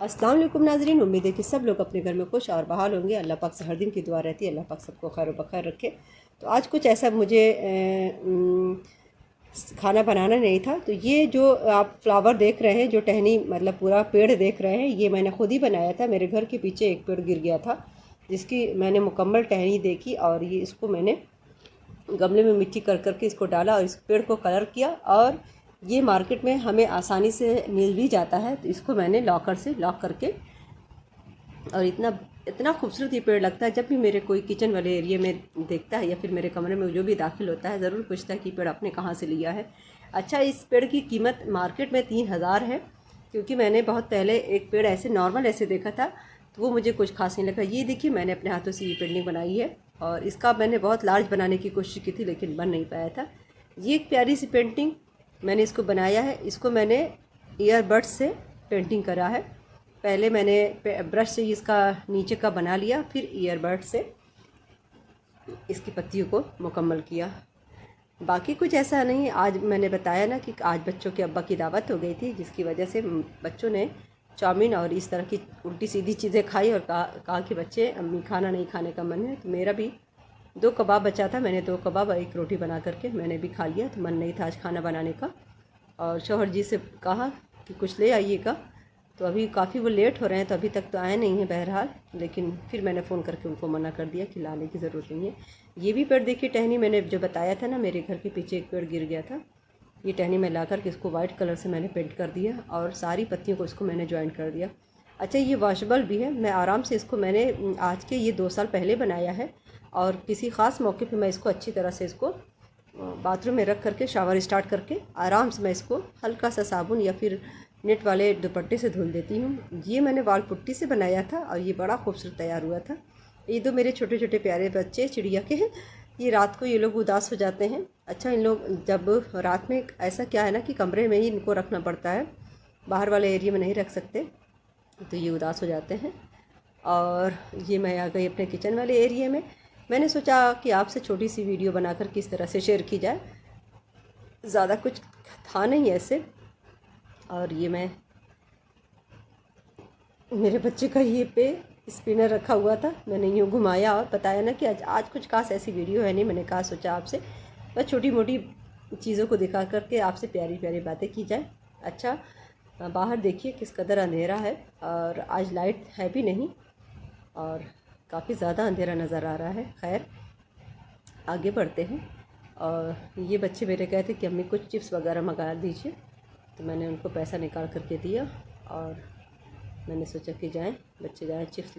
अस्सलाम वालेकुम नाज़रीन, उम्मीद है कि सब लोग अपने घर में खुश और बहाल होंगे। अल्लाह पाक से हर दिन की दुआ रहती है, अल्लाह पाक सबको खैर बखैर रखे। तो आज कुछ ऐसा मुझे खाना बनाना नहीं था। तो ये जो आप फ्लावर देख रहे हैं, जो टहनी मतलब पूरा पेड़ देख रहे हैं, ये मैंने खुद ही बनाया था। मेरे घर के पीछे एक पेड़ गिर गया था, जिसकी मैंने मुकम्मल टहनी देखी और ये इसको मैंने गमले में मिट्टी कर करके इसको डाला और इस पेड़ को कलर किया। और ये मार्केट में हमें आसानी से मिल भी जाता है। तो इसको मैंने लॉकर से लॉक करके, और इतना इतना खूबसूरत ये पेड़ लगता है। जब भी मेरे कोई किचन वाले एरिया में देखता है या फिर मेरे कमरे में जो भी दाखिल होता है, ज़रूर पूछता है कि पेड़ आपने कहाँ से लिया है। अच्छा, इस पेड़ की कीमत मार्केट में 3000 है, क्योंकि मैंने बहुत पहले एक पेड़ ऐसे नॉर्मल ऐसे देखा था, तो वो मुझे कुछ खास नहीं लगा। ये देखिए, मैंने अपने हाथों से ये पेंटिंग बनाई है और इसका मैंने बहुत लार्ज बनाने की कोशिश की थी, लेकिन बन नहीं पाया था। ये एक प्यारी सी पेंटिंग मैंने इसको बनाया है। इसको मैंने ईयरबड्स से पेंटिंग करा है। पहले मैंने ब्रश से इसका नीचे का बना लिया, फिर ईयरबड से इसकी पत्तियों को मुकम्मल किया। बाकी कुछ ऐसा नहीं। आज मैंने बताया ना कि आज बच्चों के अब्बा की दावत हो गई थी, जिसकी वजह से बच्चों ने चाउमीन और इस तरह की उल्टी सीधी चीज़ें खाई और कहा कि बच्चे, अम्मी खाना नहीं खाने का मन है। तो मेरा भी 2 कबाब बचा था, मैंने 2 कबाब और 1 रोटी बना करके मैंने भी खा लिया। तो मन नहीं था आज खाना बनाने का, और शौहर जी से कहा कि कुछ ले आइएगा। तो अभी काफ़ी वो लेट हो रहे हैं, तो अभी तक तो आए नहीं हैं बहरहाल। लेकिन फिर मैंने फ़ोन करके उनको मना कर दिया कि लाने की ज़रूरत नहीं है। ये भी पेड़ देखिए, टहनी मैंने जो बताया था ना, मेरे घर के पीछे एक पेड़ गिर गया था। ये टहनी मैं ला कर के इसको वाइट कलर से मैंने पेंट कर दिया और सारी पत्तियों को इसको मैंने जॉइन कर दिया। अच्छा, ये वॉशेबल भी है। मैं आराम से इसको मैंने आज के ये 2 साल पहले बनाया है, और किसी ख़ास मौके पे मैं इसको अच्छी तरह से इसको बाथरूम में रख करके शावर स्टार्ट करके आराम से मैं इसको हल्का सा साबुन या फिर नेट वाले दुपट्टे से धुल देती हूँ। ये मैंने वाल पुट्टी से बनाया था और ये बड़ा खूबसूरत तैयार हुआ था। ये 2 मेरे छोटे छोटे प्यारे बच्चे चिड़िया के हैं। ये रात को ये लोग उदास हो जाते हैं। अच्छा, इन लोग जब रात में, ऐसा क्या है ना कि कमरे में ही इनको रखना पड़ता है, बाहर वाले एरिया में नहीं रख सकते, तो ये उदास हो जाते हैं। और ये मैं आ गई अपने किचन वाले एरिया में। मैंने सोचा कि आपसे छोटी सी वीडियो बनाकर किस तरह से शेयर की जाए। ज़्यादा कुछ था नहीं ऐसे। और ये मैं, मेरे बच्चे का ये पे स्पिनर रखा हुआ था, मैंने यूँ घुमाया और बताया ना कि आज कुछ खास ऐसी वीडियो है नहीं। मैंने कहा सोचा आपसे बस छोटी मोटी चीज़ों को दिखा करके आपसे प्यारी प्यारी बातें की जाए। अच्छा, बाहर देखिए किस कदर अंधेरा है, और आज लाइट है भी नहीं, और काफ़ी ज़्यादा अंधेरा नज़र आ रहा है। खैर, आगे बढ़ते हैं। और ये बच्चे मेरे कहते कि अम्मी कुछ चिप्स वगैरह मंगा दीजिए, तो मैंने उनको पैसा निकाल करके दिया और मैंने सोचा कि जाएं, बच्चे जाएं चिप्स